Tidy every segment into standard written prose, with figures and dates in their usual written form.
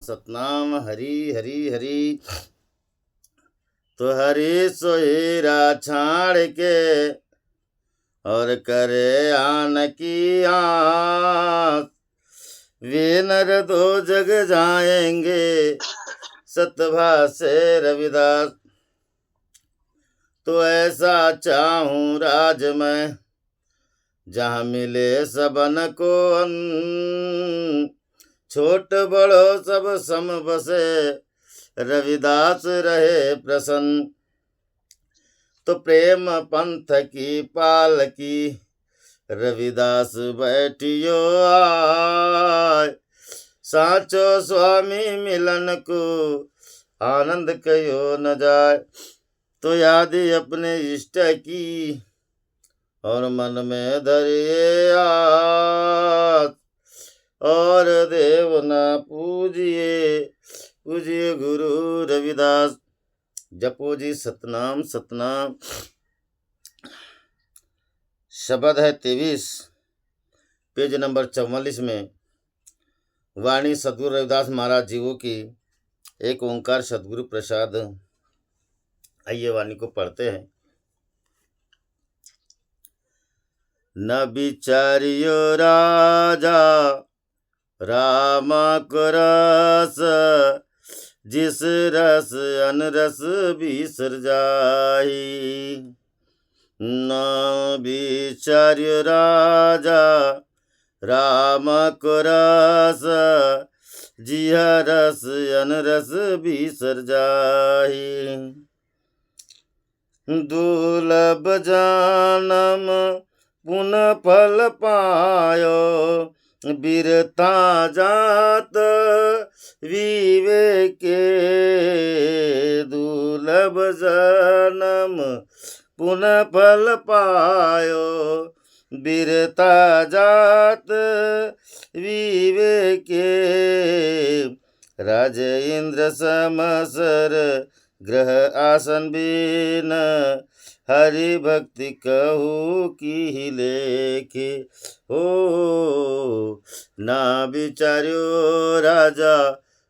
सतनाम हरि हरि हरि। तो हरि सोहेरा छाड़ के और करे आन की आस, वे नर दो जग जाएंगे सतभा से रविदास। तो ऐसा चाहूं राज मैं जहाँ मिले सबन को अन्न, छोट बड़ो सब सम बसे रविदास रहे प्रसन्न। तो प्रेम पंथ की पालकी रविदास बैठियो आय, साचो स्वामी मिलन को आनंद कयो न जाय। तो यादि अपने इष्ट की और मन में धरिए आस, और देव न पूजिए पूजिए गुरु रविदास। जपो जी सतनाम सतनाम। शब्द है 23, पेज नंबर 44 में। वाणी सदगुरु रविदास महाराज जीवों की। एक ओंकार सदगुरु प्रसाद। आइए वाणी को पढ़ते हैं। न विचारियो राजा राम को रस, जिस रस अनरस बिसर जाई। न विचारियो राजा राम को रस, जिह रस अनरस बिसर जाई। दुर्लभ जानम पुनः फल पायो, बिरता जात विवेके। दुर्लभ जन्म पुनः फल पायो, बिरता जात विवेके। राज इंद्र समसर ग्रह आसन बीन, हरि भक्ति कहू की लेखे। हो ना विचार्यो राजा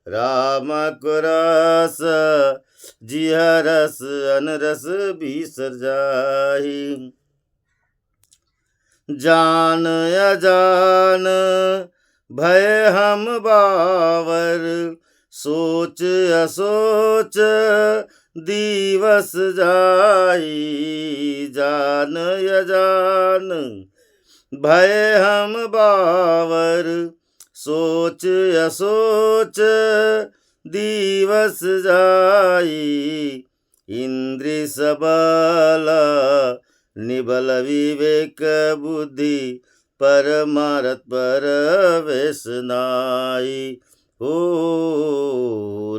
राम को रस, जिह रस अनरस बिसर जाही। जान अजान भय हम बावर, सोच असोच दिवस जाई। जान अजान भय हम बावर, सोच असोच दिवस जाई। इंद्रिय सबल निबल विवेक बुद्धि, परमारथ परवेश नाई। हो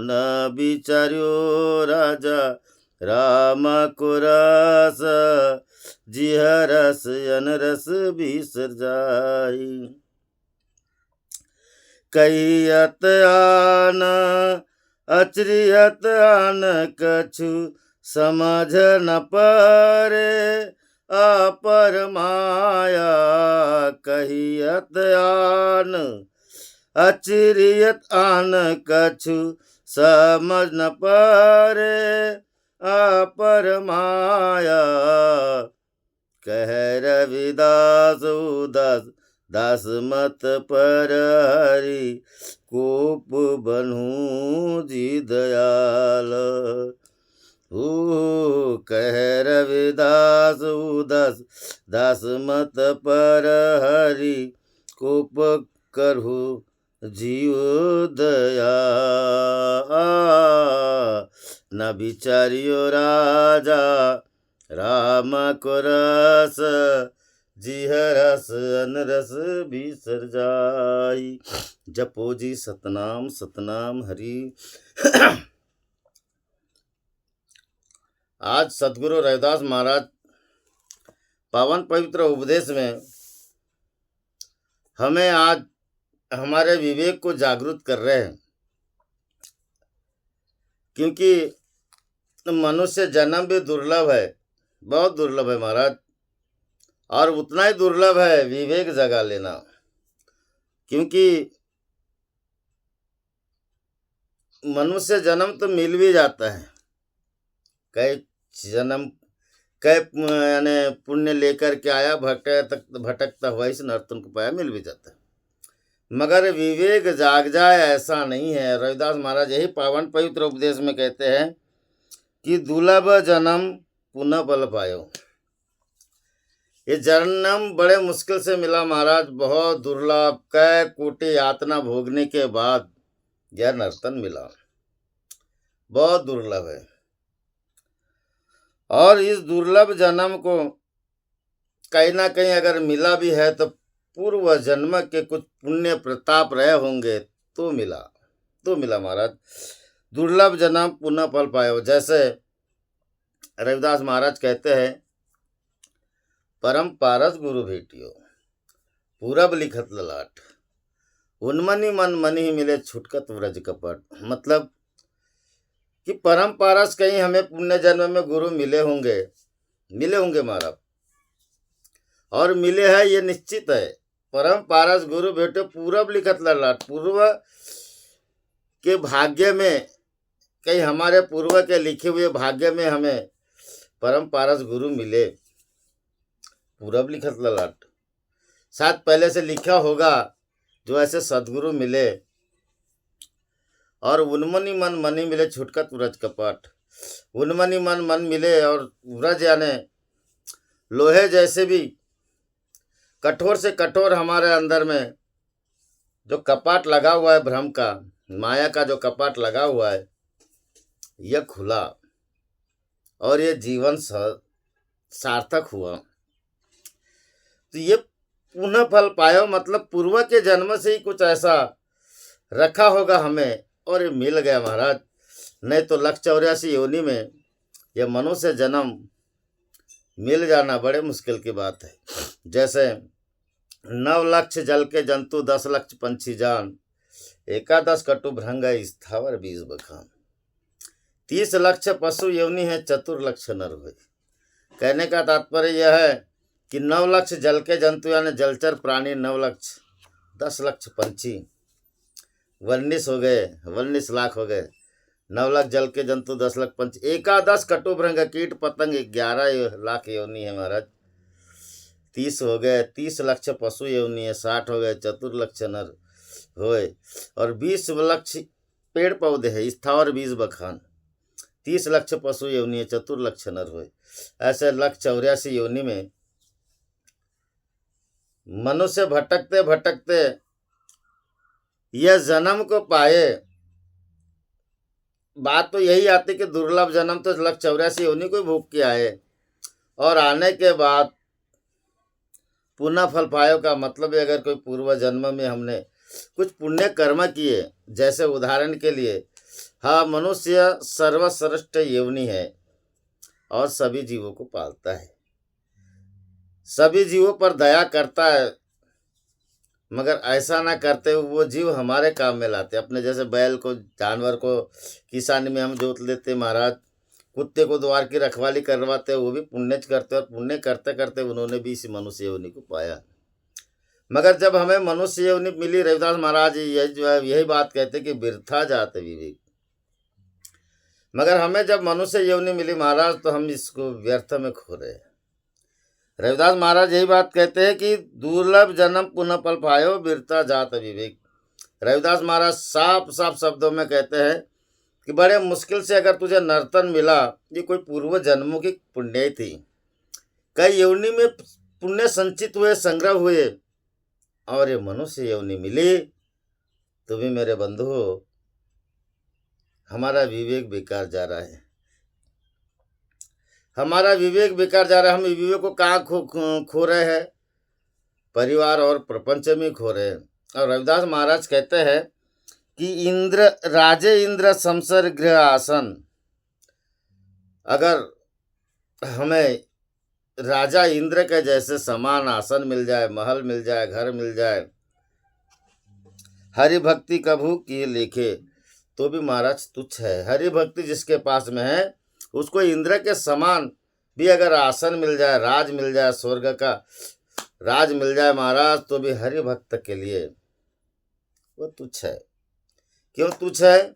न विचार्यो राजा राम को रस, जिह रस अनरस बिसर जाई। कहियत आन अचरियत आन, कछु समझ न परे अपर माया। कहियत आन अचरियत आन, कछु समझ न परे अपर माया। कह रविदास उदास दास मत पर हरि, कोप बनूं जी दयाल। कह रविदास उदास दास मत पर हरि, कोप करहु जीव दया। न विचारियो राजा राम को रस, जिह रस अनरस बिसर जाई। जपो जी सतनाम सतनाम हरि। आज सदगुरु रविदास महाराज पावन पवित्र उपदेश में हमें आज हमारे विवेक को जागृत कर रहे हैं। क्योंकि मनुष्य जन्म भी दुर्लभ है, बहुत दुर्लभ है महाराज, और उतना ही दुर्लभ है विवेक जगा लेना। क्योंकि मनुष्य जन्म तो मिल भी जाता है, कई जन्म कई यानी पुण्य लेकर के आया, भटकता हुआ इस नर्तन को पाया, मिल भी जाता है। मगर विवेक जाग जाए ऐसा नहीं है। रविदास महाराज यही पावन पवित्र उपदेश में कहते हैं कि दुर्लभ जन्म पुनः बल पायो। ये जन्म बड़े मुश्किल से मिला महाराज, बहुत दुर्लभ, कै कोटि यातना भोगने के बाद यह नर्तन मिला, बहुत दुर्लभ है। और इस दुर्लभ जन्म को कहीं ना कहीं अगर मिला भी है तो पूर्व जन्म के कुछ पुण्य प्रताप रहे होंगे तो मिला महाराज। दुर्लभ जन्म पुनः फल पायो। जैसे रविदास महाराज कहते हैं, परम पारस गुरु भेटियो, पूरब लिखत ललाट, उन्मनी मन मनी मिले छुटकत व्रज कपट। मतलब कि परम पारस कहीं हमें पुण्य जन्म में गुरु मिले होंगे महाराज, और मिले हैं ये निश्चित है। परम पारस गुरु भेटो पूरब लिखत ललाट, पूर्व के भाग्य में, कहीं हमारे पूर्व के लिखे हुए भाग्य में हमें परम पारस गुरु मिले। पूरब लिखत ललाट, शायद पहले से लिखा होगा जो ऐसे सदगुरु मिले। और उन्मनी मन मनी मिले छुटकत व्रज कपट, उन्मनी मन मिले, और व्रज यानी लोहे जैसे भी कठोर से कठोर हमारे अंदर में जो कपाट लगा हुआ है, भ्रम का, माया का जो कपाट लगा हुआ है, यह खुला और ये जीवन सार्थक हुआ। तो ये पुनः फल पायो, मतलब पूर्व के जन्म से ही कुछ ऐसा रखा होगा हमें और ये मिल गया महाराज। नहीं तो 184 योनि में यह मनुष्य जन्म मिल जाना बड़े मुश्किल की बात है। जैसे 9 लक्ष जल के जंतु, 10 लक्ष पंछी जान, 11 कटु भृंग स्थावर 20 बखान, 30 लक्ष पशु योनि है, 4 लक्ष नर हुए। कहने का तात्पर्य यह है कि 9 लक्ष जल के जंतु यानी जलचर प्राणी 9 लक्ष, 10 लक्ष पंछी, 19 लाख हो गए, 9 लाख जल के जंतु, 10 लाख पंछी, 11 कटु भृंग कीट पतंग, 11 लाख योनि है महाराज, 30 हो गए, 30 लक्ष पशु योनि है, 60 हो गए, 4 लक्ष नर होए, और 20 लक्ष पेड़ पौधे है, स्थावर 20 बखान, 30 लक्ष पशु योनि है, 4 लक्ष नर होए। ऐसे 184 योनि में मनुष्य भटकते भटकते यह जन्म को पाए। बात तो यही आती कि दुर्लभ जन्म तो 184 योनि को भोग के आए, और आने के बाद पुनः फल पायो का मतलब है अगर कोई पूर्व जन्म में हमने कुछ पुण्य कर्म किए। जैसे उदाहरण के लिए, हाँ, मनुष्य सर्वश्रेष्ठ योनि है और सभी जीवों को पालता है, सभी जीवों पर दया करता है, मगर ऐसा ना करते वो जीव हमारे काम में लाते। अपने जैसे बैल को, जानवर को किसानी में हम जोत लेते महाराज, कुत्ते को द्वार की रखवाली करवाते, वो भी पुण्य करते, और पुण्य करते करते उन्होंने भी इसी मनुष्य योनि को पाया। मगर जब हमें मनुष्य योनि मिली, रविदास महाराज यही बात कहते कि बिरथा जाते विवेक। मगर हमें जब मनुष्य योनि मिली महाराज तो हम इसको व्यर्थ में खो रहे हैं। रविदास महाराज यही बात कहते हैं कि दुर्लभ जन्म पुनः फल पायो, बिरथा जात विवेक। रविदास महाराज साफ साफ शब्दों में कहते हैं कि बड़े मुश्किल से अगर तुझे नर्तन मिला, ये कोई पूर्व जन्मों की पुण्य थी, कई योनि में पुण्य संचित हुए, संग्रह हुए, और ये मनुष्य योनि मिली, तो भी मेरे बंधु हो, हमारा विवेक बेकार जा रहा है, हमारा विवेक बेकार जा रहा है। हम विवेक को कहाँ खो रहे हैं? परिवार और प्रपंच में खो रहे हैं। और रविदास महाराज कहते हैं कि राजे इंद्र संसर गृह आसन, अगर हमें राजा इंद्र के जैसे समान आसन मिल जाए, महल मिल जाए, घर मिल जाए, हरि भक्ति कभू की लेखे, तो भी महाराज तुच्छ है। हरि भक्ति जिसके पास में है उसको इंद्र के समान भी अगर आसन मिल जाए, राज मिल जाए, स्वर्ग का राज मिल जाए महाराज, तो भी हरि भक्त के लिए वो तुच्छ है। क्यों तुच्छ है?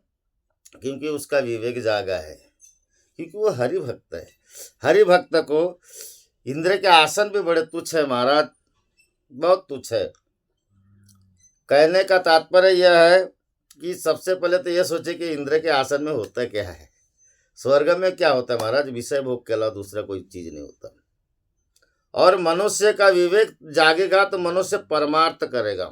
क्योंकि उसका विवेक जागा है, क्योंकि वो हरि भक्त है। हरि भक्त को इंद्र के आसन भी बड़े तुच्छ है महाराज, बहुत तुच्छ है। कहने का तात्पर्य यह है कि सबसे पहले तो यह सोचे कि इंद्र के आसन में होता क्या है, स्वर्ग में क्या होता है महाराज, विषय भोग के अलावा दूसरा कोई चीज नहीं होता। और मनुष्य का विवेक जागेगा तो मनुष्य परमार्थ करेगा,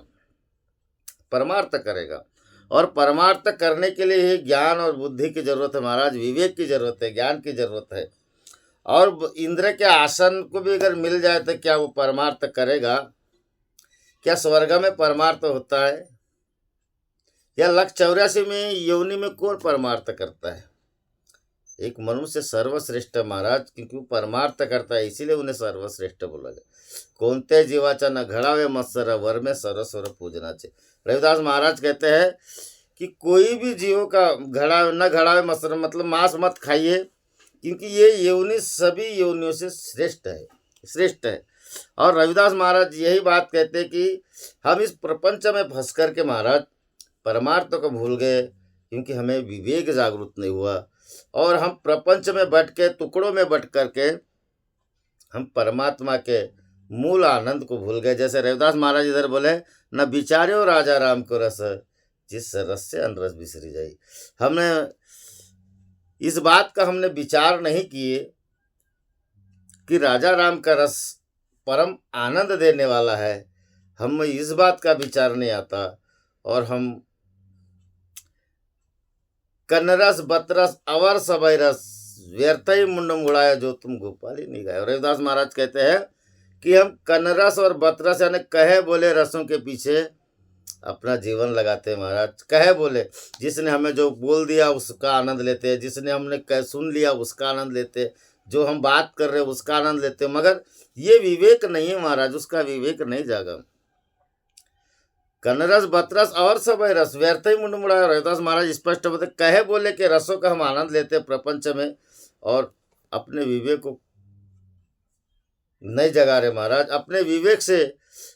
परमार्थ करेगा। और परमार्थ करने के लिए ही ज्ञान और बुद्धि की जरूरत है महाराज, विवेक की जरूरत है, ज्ञान की जरूरत है। और इंद्र के आसन को भी अगर मिल जाए तो क्या वो परमार्थ करेगा? क्या स्वर्ग में परमार्थ होता है? या 184 में योनि में कौन परमार्थ करता है? एक मनुष्य सर्वश्रेष्ठ महाराज, क्योंकि वो परमार्थ करता है, इसीलिए उन्हें सर्वश्रेष्ठ बोला गया। कोणते जीवाचा न घड़ावे मत्सर वर में सर्वस्वर पूजनाचे। रविदास महाराज कहते हैं कि कोई भी जीवों का न घड़ावे मत्सर, मतलब मांस मत खाइए, क्योंकि ये योनि सभी योनियों से श्रेष्ठ है, श्रेष्ठ है। और रविदास महाराज यही बात कहते हैं कि हम इस प्रपंच में फंस करके महाराज परमार्थ को भूल गए, क्योंकि हमें विवेक जागृत नहीं हुआ। और हम प्रपंच में बट के, टुकड़ों में बट करके हम परमात्मा के मूल आनंद को भूल गए। जैसे रविदास महाराज इधर बोले, न विचार्यो राजा राम को रस, जिस रस से अनरस बिसरी जाई। हमने इस बात का हमने विचार नहीं किए कि राजा राम का रस परम आनंद देने वाला है। हम इस बात का विचार नहीं आता, और हम कन्नरस बतरस अवर सबई रस व्यर्थ ही मुंडम उड़ाया जो तुम गोपाली नहीं गाए। रविदास महाराज कहते हैं कि हम कन्नरस और बतरस यानी कहे बोले रसों के पीछे अपना जीवन लगाते हैं महाराज। कहे बोले, जिसने हमें जो बोल दिया उसका आनंद लेते हैं, जिसने हमने सुन लिया उसका आनंद लेते हैं, जो हम बात कर रहे हैं उसका आनंद लेते हैं, मगर ये विवेक नहीं है महाराज, उसका विवेक नहीं जागा। कन्नरस बतरस और सब रस व्यर्थ ही मुंड मुड़ाया। रविदास महाराज स्पष्ट बता, कहे बोले के रसों का हम आनंद लेते हैं प्रपंच में, और अपने विवेक को नहीं जगा रहे महाराज, अपने विवेक से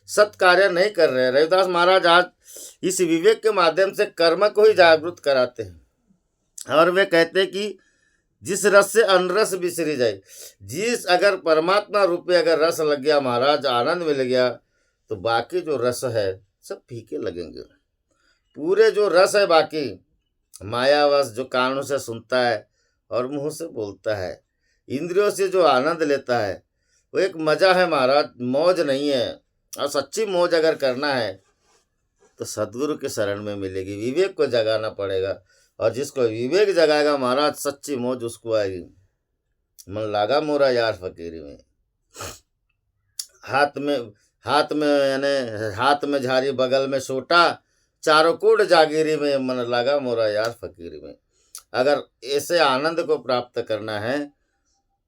सत्कार्य नहीं कर रहे। रविदास महाराज आज इस विवेक के माध्यम से कर्म को ही जागृत कराते हैं। और वे कहते हैं कि जिस रस से अनरस बिसरी जाए, जिस अगर परमात्मा रूपी अगर रस लग गया महाराज, आनंद मिल गया, तो बाकी जो रस है सब फीके लगेंगे। पूरे जो रस है बाकी मायावश, जो कानों से सुनता है और मुंह से बोलता है, इंद्रियों से जो आनंद लेता है, वो एक मजा है महाराज, मौज नहीं है। और सच्ची मौज अगर करना है तो सदगुरु के शरण में मिलेगी, विवेक को जगाना पड़ेगा। और जिसको विवेक जगाएगा महाराज, सच्ची मौज उसको आएगी। मन लागा मोरा यार फकीरी में, हाथ में यानी हाथ में झारी बगल में सोटा, चारों कोड जागीरी में, मन लगा मोरा यार फकीरी में। अगर ऐसे आनंद को प्राप्त करना है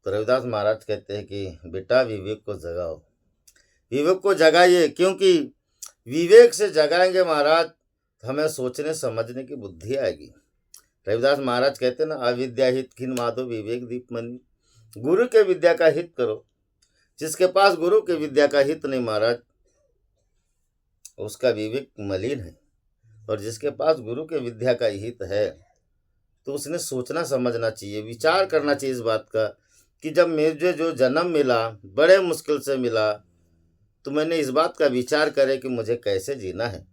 तो रविदास महाराज कहते हैं कि बेटा विवेक को जगाओ, विवेक को जगाइए, क्योंकि विवेक से जगाएंगे महाराज हमें सोचने समझने की बुद्धि आएगी। रविदास महाराज कहते हैं ना, अविद्या हित खिन माधो विवेक दीप मनी। गुरु के विद्या का हित करो। जिसके पास गुरु के विद्या का हित नहीं महाराज, उसका विवेक मलिन है। और जिसके पास गुरु के विद्या का हित है तो उसने सोचना समझना चाहिए, विचार करना चाहिए इस बात का कि जब मुझे जो जन्म मिला, बड़े मुश्किल से मिला, तो मैंने इस बात का विचार करे कि मुझे कैसे जीना है,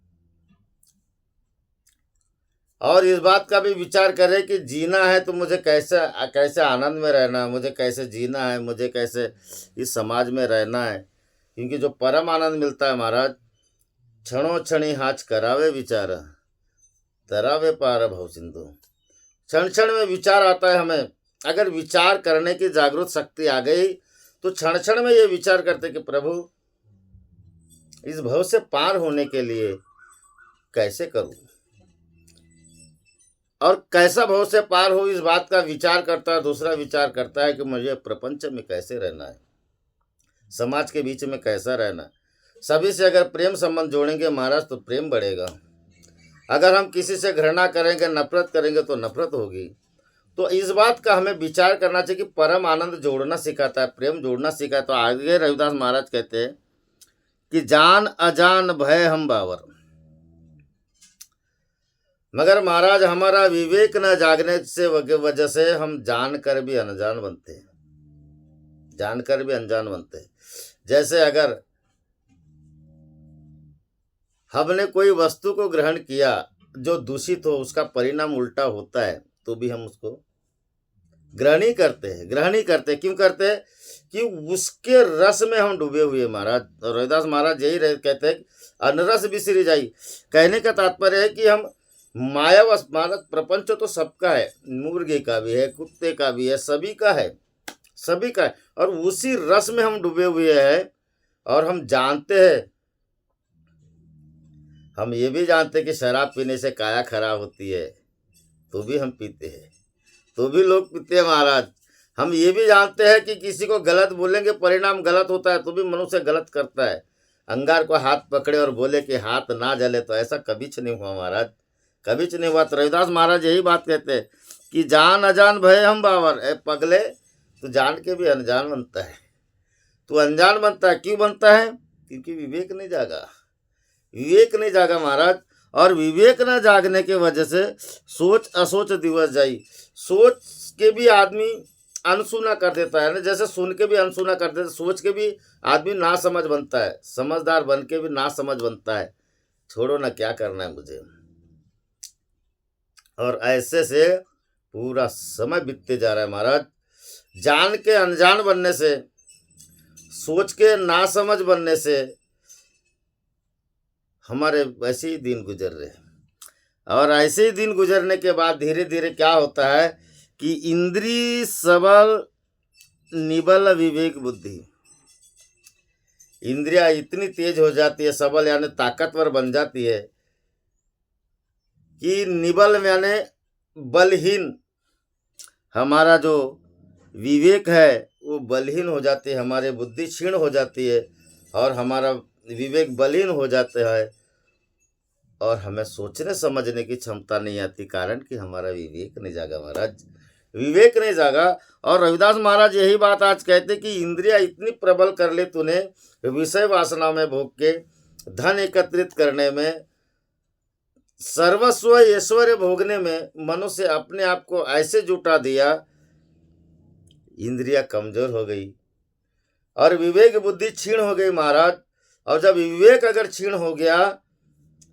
और इस बात का भी विचार करे कि जीना है तो मुझे कैसे आनंद में रहना है, मुझे कैसे जीना है, मुझे कैसे इस समाज में रहना है। क्योंकि जो परम आनंद मिलता है महाराज, क्षणों क्षणी हाच करावे विचार तरावे पार भव सिंधु। क्षण क्षण में विचार आता है हमें। अगर विचार करने की जागृत शक्ति आ गई तो क्षण क्षण में ये विचार करते कि प्रभु इस भव से पार होने के लिए कैसे करूं, और कैसा भव से पार हो इस बात का विचार करता है। दूसरा विचार करता है कि मुझे प्रपंच में कैसे रहना है, समाज के बीच में कैसा रहना है। सभी से अगर प्रेम संबंध जोड़ेंगे महाराज तो प्रेम बढ़ेगा। अगर हम किसी से घृणा करेंगे, नफरत करेंगे तो नफरत होगी। तो इस बात का हमें विचार करना चाहिए कि परम आनंद जोड़ना सिखाता है, प्रेम जोड़ना सिखाता है। तो आगे रविदास महाराज कहते हैं कि जान अजान भय हम बावर। मगर महाराज हमारा विवेक न जागने से वजह से हम जानकर भी अनजान बनते हैं, जानकर भी अनजान बनते हैं। जैसे अगर हमने कोई वस्तु को ग्रहण किया जो दूषित हो, उसका परिणाम उल्टा होता है, तो भी हम उसको ग्रहण ही करते हैं, ग्रहण ही करते हैं। क्यों करते हैं? कि उसके रस में हम डूबे हुए महाराज। और रविदास महाराज यही कहते हैं अनरस बिसरी जाई। कहने का तात्पर्य है कि हम माया मानक प्रपंच तो सबका है, मुर्गे का भी है, कुत्ते का भी है, सभी का है, सभी का है। और उसी रस में हम डूबे हुए हैं। और हम जानते हैं, हम ये भी जानते हैं कि शराब पीने से काया खराब होती है, तो भी हम पीते हैं, तो भी लोग पीते हैं महाराज। हम ये भी जानते हैं कि किसी को गलत बोलेंगे परिणाम गलत होता है, तो भी मनुष्य गलत करता है। अंगार को हाथ पकड़े और बोले कि हाथ ना जले, तो ऐसा कभी नहीं हुआ महाराज, कभी नहीं हुआ। तो रविदास महाराज यही बात कहते हैं कि जान अजान भय हम बावर। ए पगले, तो जान के भी अनजान बनता है, तो अनजान बनता है। क्यों बनता है? क्योंकि विवेक नहीं जागा, विवेक नहीं जागा महाराज। और विवेक न जागने के वजह से सोच असोच दिवस जाई। सोच के भी आदमी अनसुना कर देता है ना, जैसे सुन के भी अनसुना कर देता है, सोच के भी आदमी ना समझ बनता है, समझदार बन के भी ना समझ बनता है। छोड़ो ना, क्या करना है मुझे। और ऐसे से पूरा समय बीतते जा रहा है महाराज। जान के अनजान बनने से, सोच के ना समझ बनने से हमारे ऐसे ही दिन गुजर रहे हैं। और ऐसे ही दिन गुजरने के बाद धीरे धीरे क्या होता है कि इंद्रिय सबल निबल विवेक बुद्धि, इंद्रिया इतनी तेज हो जाती है, सबल यानी ताकतवर बन जाती है, कि निबल यानी बलहीन, हमारा जो विवेक है वो बलहीन हो जाती है, हमारे बुद्धि क्षीण हो जाती है और हमारा विवेक बलहीन हो जाता है और हमें सोचने समझने की क्षमता नहीं आती, कारण कि हमारा विवेक नहीं जागा महाराज, विवेक नहीं जागा। और रविदास महाराज यही बात आज कहते कि इंद्रिया इतनी प्रबल कर ले तूने, विषय वासना में भोग के, धन एकत्रित करने में, सर्वस्व ऐश्वर्य भोगने में मनुष्य अपने आप को ऐसे जुटा दिया, इंद्रिया कमजोर हो गई और विवेक बुद्धि क्षीण हो गई महाराज। और जब विवेक अगर क्षीण हो गया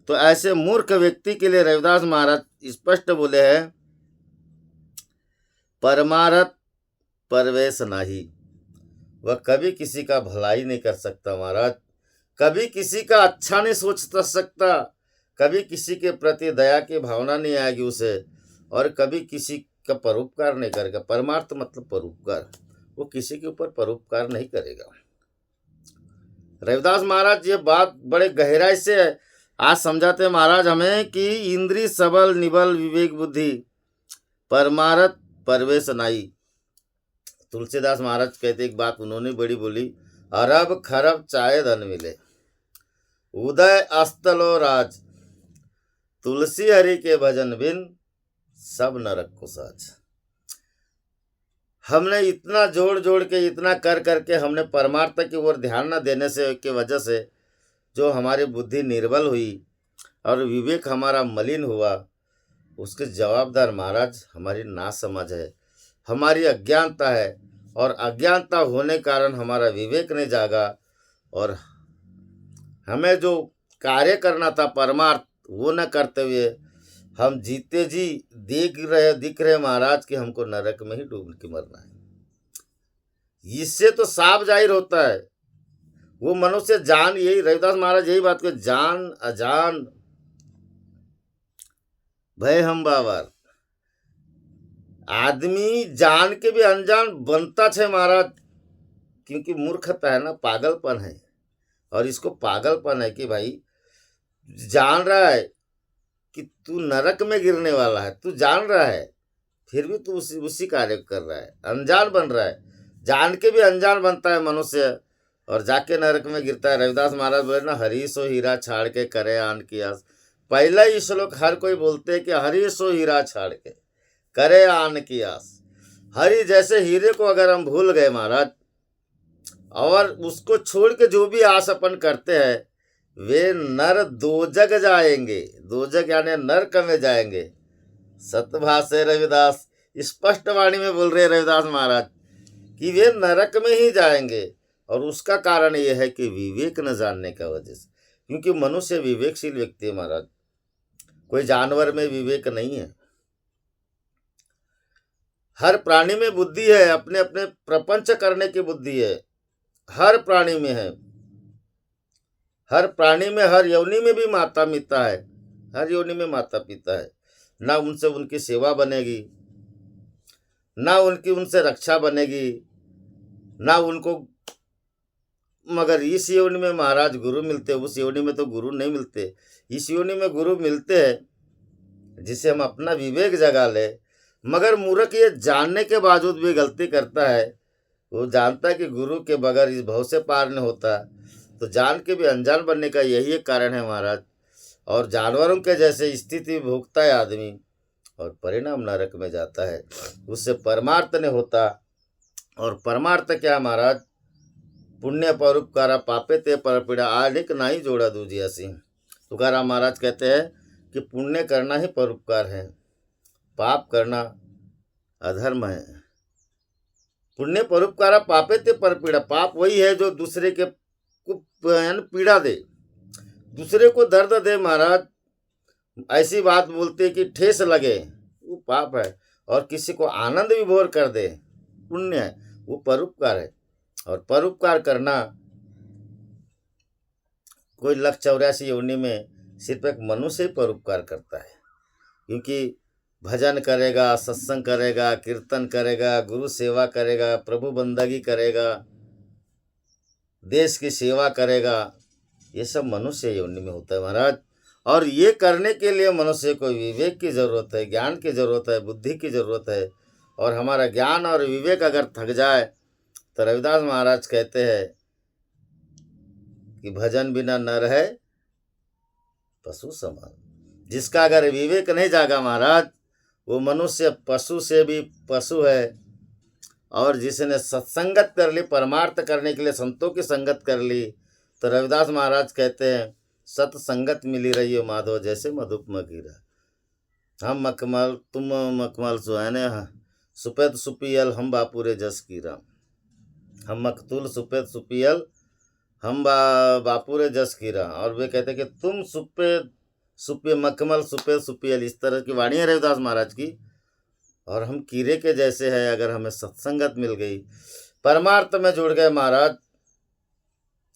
तो ऐसे मूर्ख व्यक्ति के लिए रविदास महाराज स्पष्ट बोले हैं, परमारथ परवेश नाही, वह कभी किसी का भलाई नहीं कर सकता महाराज, कभी किसी का अच्छा नहीं सोच सकता, कभी किसी के प्रति दया की भावना नहीं आएगी उसे, और कभी किसी का परोपकार नहीं करेगा। परमार्थ मतलब परोपकार, वो किसी के ऊपर परोपकार नहीं करेगा। रविदास महाराज ये बात बड़े गहराई से आज समझाते हैं महाराज हमें कि इंद्रिय सबल निबल विवेक बुद्धि, परमारथ परवेश नाई। तुलसीदास महाराज कहते एक बात उन्होंने बड़ी बोली, अरब खरब चाहे धन मिले, उदय अस्तलो राज, तुलसी हरि के भजन बिन सब नरक को साज। हमने इतना जोड़ जोड़ के, इतना कर करके हमने परमार्थ की ओर ध्यान न देने से के वजह से जो हमारी बुद्धि निर्बल हुई और विवेक हमारा मलिन हुआ, उसके जवाबदार महाराज हमारी नासमझ है, हमारी अज्ञानता है। और अज्ञानता होने कारण हमारा विवेक नहीं जागा और हमें जो कार्य करना था परमार्थ, वो न करते हुए हम जीते जी दिख रहे महाराज कि हमको नरक में ही डूब के मरना है। इससे तो साफ जाहिर होता है वो मनुष्य जान, यही रविदास महाराज यही बात को, जान अजान भय हम बावर। आदमी जान के भी अनजान बनता है महाराज, क्योंकि मूर्खता है ना, पागलपन है। और इसको पागलपन है कि भाई जान रहा है कि तू नरक में गिरने वाला है, तू जान रहा है, फिर भी तू उसी कार्य कर रहा है, अनजान बन रहा है। जान के भी अनजान बनता है मनुष्य और जाके नरक में गिरता है। रविदास महाराज बोले ना, हरी सो हीरा छाड़ के करे आन की आस। पहला ही श्लोक हर कोई बोलते हैं कि हरी सो हीरा छाड़ के करे आन की आस। हरि जैसे हीरे को अगर हम भूल गए महाराज, और उसको छोड़ के जो भी आस अपन करते हैं वे नर दोजग जाएंगे। दोजग यानी नरक में जाएंगे। सतभाषे रविदास, स्पष्ट वाणी में बोल रहे रविदास महाराज कि वे नरक में ही जाएंगे। और उसका कारण यह है कि विवेक न जानने का वजह से, क्योंकि मनुष्य विवेकशील व्यक्ति है महाराज, कोई जानवर में विवेक नहीं है। हर प्राणी में बुद्धि है, अपने अपने प्रपंच करने की बुद्धि है, हर प्राणी में है। हर प्राणी में, हर योनि में भी माता पिता है, हर योनि में माता पिता है। ना उनसे उनकी सेवा बनेगी, ना उनकी उनसे रक्षा बनेगी, ना उनको, मगर इस योनि में महाराज गुरु मिलते, उस योनि में तो गुरु नहीं मिलते। इस योनि में गुरु मिलते हैं जिसे हम अपना विवेक जगा ले। मगर मूर्ख ये जानने के बावजूद भी गलती करता है। वो जानता है कि गुरु के बगैर इस भव से पार नहीं होता, तो जान के भी अनजान बनने का यही एक कारण है महाराज। और जानवरों के जैसे स्थिति भोगता है आदमी और परिणाम नरक में जाता है, उससे परमार्थ नहीं होता। और परमार्थ क्या महाराज? पुण्य परोपकारा पापे ते परपीड़ा आलिक नहीं जोड़ा दूजिया सिंह। तुकाराम महाराज कहते हैं कि पुण्य करना ही परोपकार है, पाप करना अधर्म है। पुण्य परोपकारा पापे ते परपीड़ा, पाप वही है जो दूसरे के को पीड़ा दे, दूसरे को दर्द दे महाराज। ऐसी बात बोलते कि ठेस लगे, वो पाप है। और किसी को आनंद विभोर कर दे, पुण्य है, वो परोपकार है। और परोपकार करना, कोई 184 योनि में सिर्फ एक मनुष्य ही परोपकार करता है, क्योंकि भजन करेगा, सत्संग करेगा, कीर्तन करेगा, गुरु सेवा करेगा, प्रभु बंदगी करेगा, देश की सेवा करेगा, ये सब मनुष्य योनि में होता है महाराज। और ये करने के लिए मनुष्य को विवेक की जरूरत है, ज्ञान की जरूरत है, बुद्धि की जरूरत है। और हमारा ज्ञान और विवेक अगर थक जाए तो रविदास महाराज कहते हैं कि भजन बिना नर है पशु समान। जिसका अगर विवेक नहीं जागा महाराज, वो मनुष्य पशु से भी पशु है। और जिसने सत्संगत कर ली, परमार्थ करने के लिए संतों की संगत कर ली, तो रविदास महाराज कहते हैं सत्संगत मिली रही हो माधव जैसे मधुप मकीरा। हम मखमल तुम मखमल सुहाने, सुपेद सुपियल हम बापुरे जस कीरा। हम मकतूल सुपेद सुपियल हम बापुरे जस कीरा। और वे कहते कि तुम सुपे मखमल सुपेद सुपियल, इस तरह की वाणी है रविदास महाराज की। और हम कीरे के जैसे है, अगर हमें सत्संगत मिल गई, परमार्थ में जुड़ गए महाराज,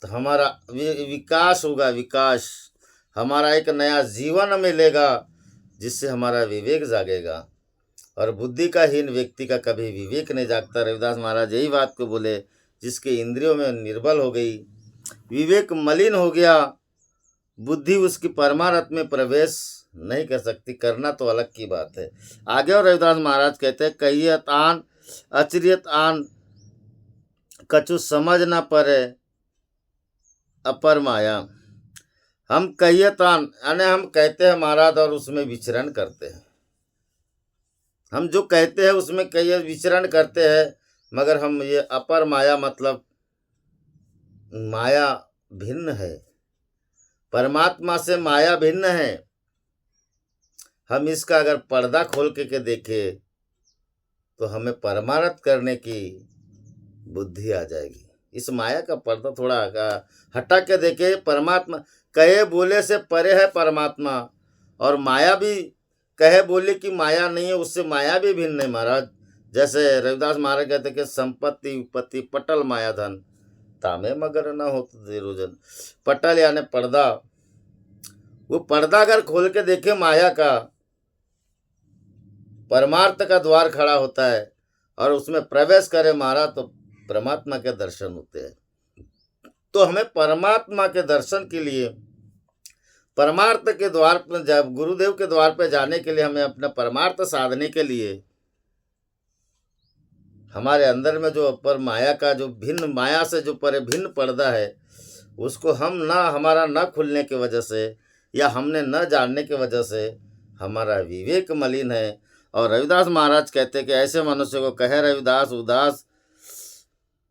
तो हमारा विकास होगा, विकास, हमारा एक नया जीवन मिलेगा, जिससे हमारा विवेक जागेगा। और बुद्धि का हीन व्यक्ति का कभी विवेक नहीं जागता। रविदास महाराज यही बात को बोले, जिसके इंद्रियों में निर्बल हो गई, विवेक मलिन हो गया, बुद्धि उसकी परमार्थ में प्रवेश नहीं कर सकती। करना तो अलग की बात है। आगे और रविदास महाराज कहते हैं कहियत आन अचरियत आन, कछु समझ न पड़े अपर माया। हम कहियत आन यानी हम कहते हैं महाराज और उसमें विचरण करते हैं। हम जो कहते हैं उसमें कई विचरण करते हैं, मगर हम ये अपर माया मतलब माया भिन्न है, परमात्मा से माया भिन्न है। हम इसका अगर पर्दा खोल के देखें तो हमें परमार्थ करने की बुद्धि आ जाएगी। इस माया का पर्दा थोड़ा हटा के देखे। परमात्मा कहे बोले से परे है परमात्मा, और माया भी कहे बोले कि माया नहीं है, उससे माया भी भिन्न है महाराज। जैसे रविदास महाराज कहते कि संपत्ति विपत्ति पटल माया धन, तामे मगर न हो रोजन। पटल यानी पर्दा, वो पर्दा अगर खोल के देखे माया का, परमार्थ का द्वार खड़ा होता है और उसमें प्रवेश करे महाराज, तो परमात्मा के दर्शन होते हैं। तो हमें परमात्मा के दर्शन के लिए, परमार्थ के द्वार पर, जब गुरुदेव के द्वार पर जाने के लिए, हमें अपना परमार्थ साधने के लिए हमारे अंदर में जो अपर माया का जो भिन्न, माया से जो परे भिन्न पर्दा है, उसको हम हमारा न खुलने की वजह से या हमने न जानने की वजह से हमारा विवेक मलिन है। और रविदास महाराज कहते कि ऐसे मनुष्य को कहे रविदास उदास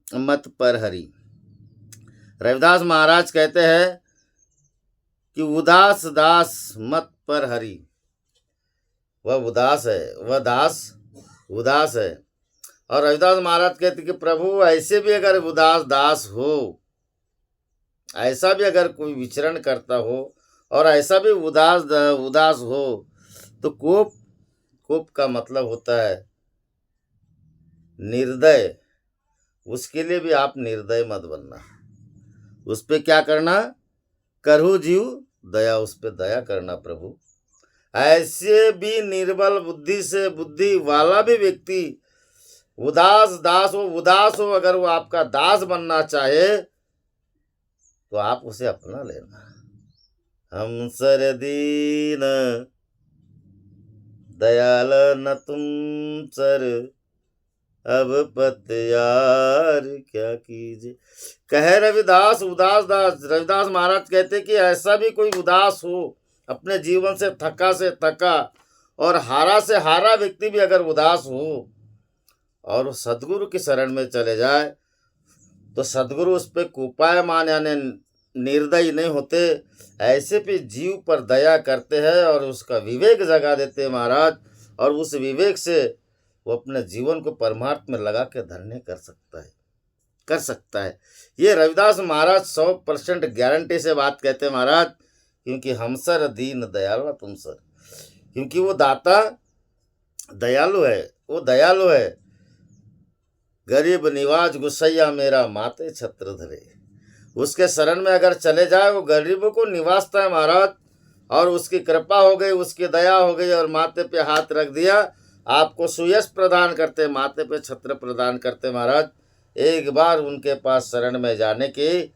मत पर हरि। रविदास महाराज कहते हैं कि उदास दास मत पर हरि। वह उदास है, वह दास उदास है। और रविदास महाराज कहते कि प्रभु ऐसे भी अगर उदास दास हो, ऐसा भी अगर कोई विचरण करता हो और ऐसा भी उदास हो, तो कोप का मतलब होता है निर्दय। उसके लिए भी आप निर्दय मत बनना। उस पे क्या करना? करहु जीव दया, उस पे दया करना प्रभु। ऐसे भी निर्बल बुद्धि से बुद्धि वाला भी व्यक्ति उदास हो, अगर वो आपका दास बनना चाहे तो आप उसे अपना लेना। हम सर दीन दयाल न तुम सर, अब पत यार क्या कीजिए। कहे रविदास उदास दास। रविदास महाराज कहते कि ऐसा भी कोई उदास हो, अपने जीवन से थका और हारा से हारा व्यक्ति भी अगर उदास हो और सदगुरु की शरण में चले जाए, तो सदगुरु उस पर कोपायमान यानी निर्दयी नहीं होते, ऐसे भी जीव पर दया करते हैं और उसका विवेक जगा देते हैं महाराज। और उस विवेक से वो अपने जीवन को परमार्थ में लगा के धन्य कर सकता है। ये रविदास महाराज 100% गारंटी से बात कहते हैं महाराज, क्योंकि हम सर दीन दयाल तुम सर। क्योंकि वो दाता दयालु है, वो दयालु है। गरीब निवाज गुस्सैया मेरा माते छत्र धरे। उसके शरण में अगर चले जाए, वो गरीबों को निवासता है महाराज। और उसकी कृपा हो गई, उसकी दया हो गई और माथे पे हाथ रख दिया, आपको सुयश प्रदान करते, माथे पे छत्र प्रदान करते महाराज। एक बार उनके पास शरण में जाने की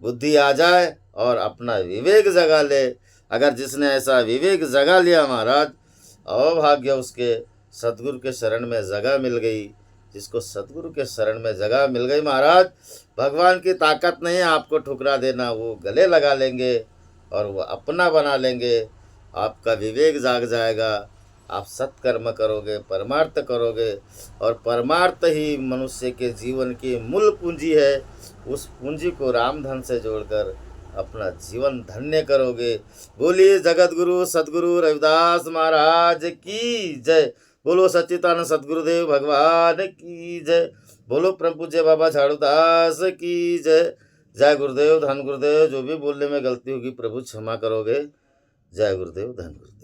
बुद्धि आ जाए और अपना विवेक जगा ले। अगर जिसने ऐसा विवेक जगा लिया महाराज, अभाग्य उसके सदगुरु के शरण में जगह मिल गई। जिसको सदगुरु के शरण में जगह मिल गई महाराज, भगवान की ताकत नहीं है आपको ठुकरा देना, वो गले लगा लेंगे और वो अपना बना लेंगे। आपका विवेक जाग जाएगा, आप सत्कर्म करोगे, परमार्थ करोगे। और परमार्थ ही मनुष्य के जीवन की मूल पूंजी है। उस पूंजी को रामधन से जोड़कर अपना जीवन धन्य करोगे। बोलिए जगत गुरु सदगुरु रविदास महाराज की जय। बोलो सच्चिदानंद सदगुरुदेव भगवान की जय। बोलो परम पूज्य बाबा झाड़ूदास की जय। जय गुरुदेव, धन गुरुदेव। जो भी बोलने में गलती होगी प्रभु क्षमा करोगे। जय गुरुदेव, धन गुरुदेव।